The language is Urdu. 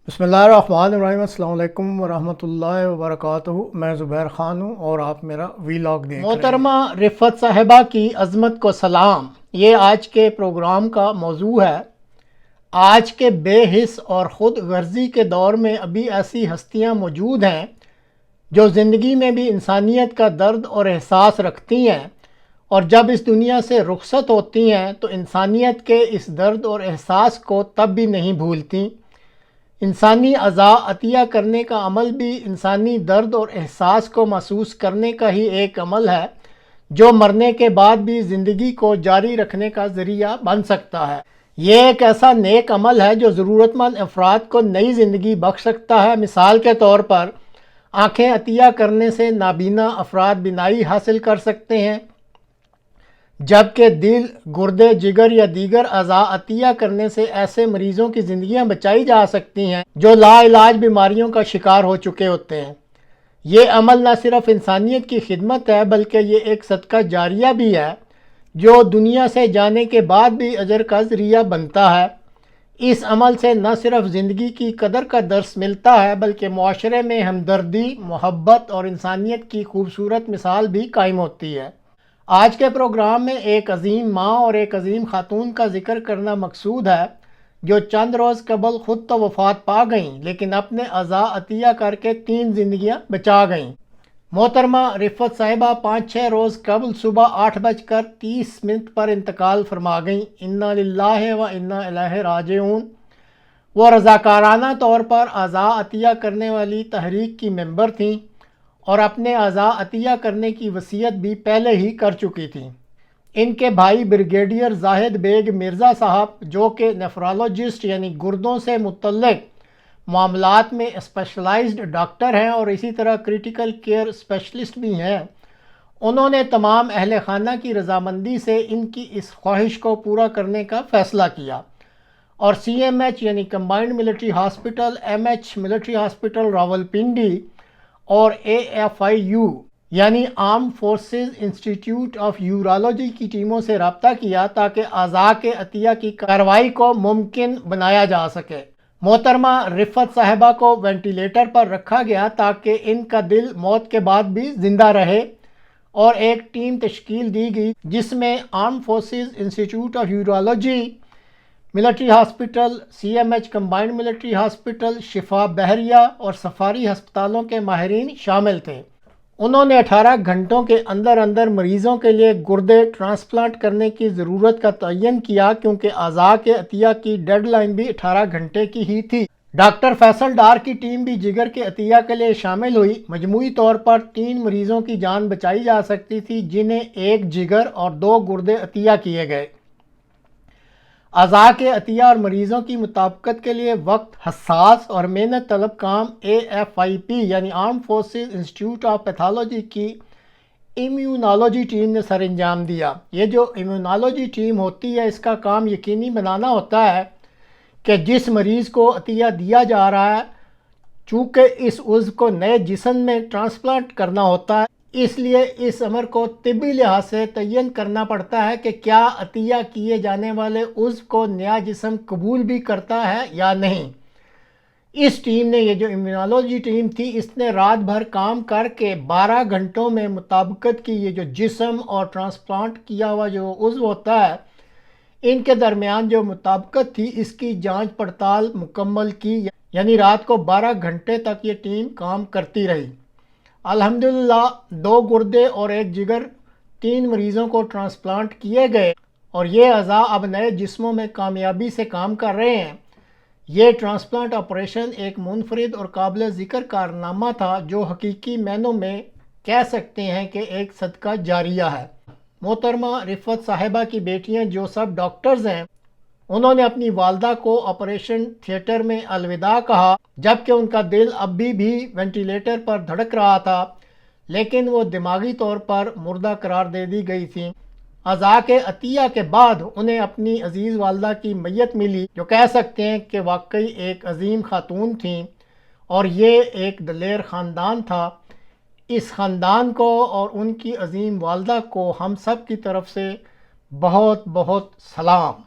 بسم اللہ الرحمن الرحیم۔ السلام علیکم ورحمۃ اللہ وبرکاتہ۔ میں زبیر خان ہوں اور آپ میرا ویلاگ دیکھ رہے ہیں۔ محترمہ رفت صاحبہ کی عظمت کو سلام، یہ آج کے پروگرام کا موضوع ہے۔ آج کے بے حس اور خود غرضی کے دور میں ابھی ایسی ہستیاں موجود ہیں جو زندگی میں بھی انسانیت کا درد اور احساس رکھتی ہیں، اور جب اس دنیا سے رخصت ہوتی ہیں تو انسانیت کے اس درد اور احساس کو تب بھی نہیں بھولتی۔ انسانی اعضاء عطیہ کرنے کا عمل بھی انسانی درد اور احساس کو محسوس کرنے کا ہی ایک عمل ہے جو مرنے کے بعد بھی زندگی کو جاری رکھنے کا ذریعہ بن سکتا ہے۔ یہ ایک ایسا نیک عمل ہے جو ضرورت مند افراد کو نئی زندگی بخش سکتا ہے۔ مثال کے طور پر آنکھیں عطیہ کرنے سے نابینا افراد بینائی حاصل کر سکتے ہیں، جبکہ دل، گردے، جگر یا دیگر اعضاء عطیہ کرنے سے ایسے مریضوں کی زندگیاں بچائی جا سکتی ہیں جو لا علاج بیماریوں کا شکار ہو چکے ہوتے ہیں۔ یہ عمل نہ صرف انسانیت کی خدمت ہے بلکہ یہ ایک صدقہ جاریہ بھی ہے جو دنیا سے جانے کے بعد بھی اجر کا ذریعہ بنتا ہے۔ اس عمل سے نہ صرف زندگی کی قدر کا درس ملتا ہے بلکہ معاشرے میں ہمدردی، محبت اور انسانیت کی خوبصورت مثال بھی قائم ہوتی ہے۔ آج کے پروگرام میں ایک عظیم ماں اور ایک عظیم خاتون کا ذکر کرنا مقصود ہے جو چند روز قبل خود تو وفات پا گئیں لیکن اپنے اعضاء عطیہ کر کے 3 زندگیاں بچا گئیں۔ محترمہ رفت صاحبہ 5-6 روز قبل صبح 8:30 پر انتقال فرما گئیں۔ انا للہ و انا الیہ راجعون۔ وہ رضاکارانہ طور پر اعضاء عطیہ کرنے والی تحریک کی ممبر تھیں اور اپنے اعضاء عطیہ کرنے کی وصیت بھی پہلے ہی کر چکی تھیں۔ ان کے بھائی بریگیڈیئر زاہد بیگ مرزا صاحب جو کہ نیفرالوجسٹ یعنی گردوں سے متعلق معاملات میں اسپیشلائزڈ ڈاکٹر ہیں اور اسی طرح کریٹیکل کیئر اسپیشلسٹ بھی ہیں، انہوں نے تمام اہل خانہ کی رضامندی سے ان کی اس خواہش کو پورا کرنے کا فیصلہ کیا اور CMH یعنی combined Military hospital, MH military hospital Rawalpindi اور AFIU یعنی آرم فورسز انسٹیٹیوٹ آف یورالوجی کی ٹیموں سے رابطہ کیا تاکہ اعضاء کے عطیہ کی کارروائی کو ممکن بنایا جا سکے۔ محترمہ رفت صاحبہ کو وینٹیلیٹر پر رکھا گیا تاکہ ان کا دل موت کے بعد بھی زندہ رہے، اور ایک ٹیم تشکیل دی گئی جس میں Armed Forces Institute of Urology Military Hospital, CMH Combined Military Hospital, Shifa Bahria اور سفاری ہسپتالوں کے ماہرین شامل تھے۔ انہوں نے 18 گھنٹوں کے اندر اندر مریضوں کے لیے گردے ٹرانسپلانٹ کرنے کی ضرورت کا تعین کیا کیونکہ اعضاء کے عطیہ کی ڈیڈ لائن بھی 18 گھنٹے کی ہی تھی۔ ڈاکٹر فیصل ڈار کی ٹیم بھی جگر کے عطیہ کے لیے شامل ہوئی۔ مجموعی طور پر 3 مریضوں کی جان بچائی جا سکتی تھی جنہیں 1 جگر اور 2 گردے عطیہ کیے گئے۔ اعضاء کے عطیہ اور مریضوں کی مطابقت کے لیے وقت، حساس اور محنت طلب کام AFIP یعنی آرم فورسز انسٹیٹیوٹ آف پیتھولوجی کی امیونالوجی ٹیم نے سر انجام دیا۔ یہ جو امیونالوجی ٹیم ہوتی ہے اس کا کام یقینی بنانا ہوتا ہے کہ جس مریض کو عطیہ دیا جا رہا ہے، چونکہ اس عضو کو نئے جسم میں ٹرانسپلانٹ کرنا ہوتا ہے، اس لیے اس امر کو طبی لحاظ سے تعین کرنا پڑتا ہے کہ کیا عطیہ کیے جانے والے عضو کو نیا جسم قبول بھی کرتا ہے یا نہیں۔ اس ٹیم نے، یہ جو امیونالوجی ٹیم تھی، اس نے رات بھر کام کر کے 12 گھنٹوں میں مطابقت کی۔ یہ جو جسم اور ٹرانسپلانٹ کیا ہوا جو عضو ہوتا ہے ان کے درمیان جو مطابقت تھی اس کی جانچ پڑتال مکمل کی، یعنی رات کو 12 گھنٹے تک یہ ٹیم کام کرتی رہی۔ الحمدللہ 2 گردے اور 1 جگر 3 مریضوں کو ٹرانسپلانٹ کیے گئے اور یہ اعضاء اب نئے جسموں میں کامیابی سے کام کر رہے ہیں۔ یہ ٹرانسپلانٹ آپریشن ایک منفرد اور قابل ذکر کارنامہ تھا جو حقیقی معنوں میں کہہ سکتے ہیں کہ ایک صدقہ جاریہ ہے۔ محترمہ رفت صاحبہ کی بیٹیاں جو سب ڈاکٹرز ہیں، انہوں نے اپنی والدہ کو آپریشن تھیٹر میں الوداع کہا جبکہ ان کا دل اب بھی وینٹیلیٹر پر دھڑک رہا تھا، لیکن وہ دماغی طور پر مردہ قرار دے دی گئی تھیں۔ اعضاء کے عطیہ کے بعد انہیں اپنی عزیز والدہ کی میت ملی جو کہہ سکتے ہیں کہ واقعی ایک عظیم خاتون تھیں، اور یہ ایک دلیر خاندان تھا۔ اس خاندان کو اور ان کی عظیم والدہ کو ہم سب کی طرف سے بہت بہت سلام۔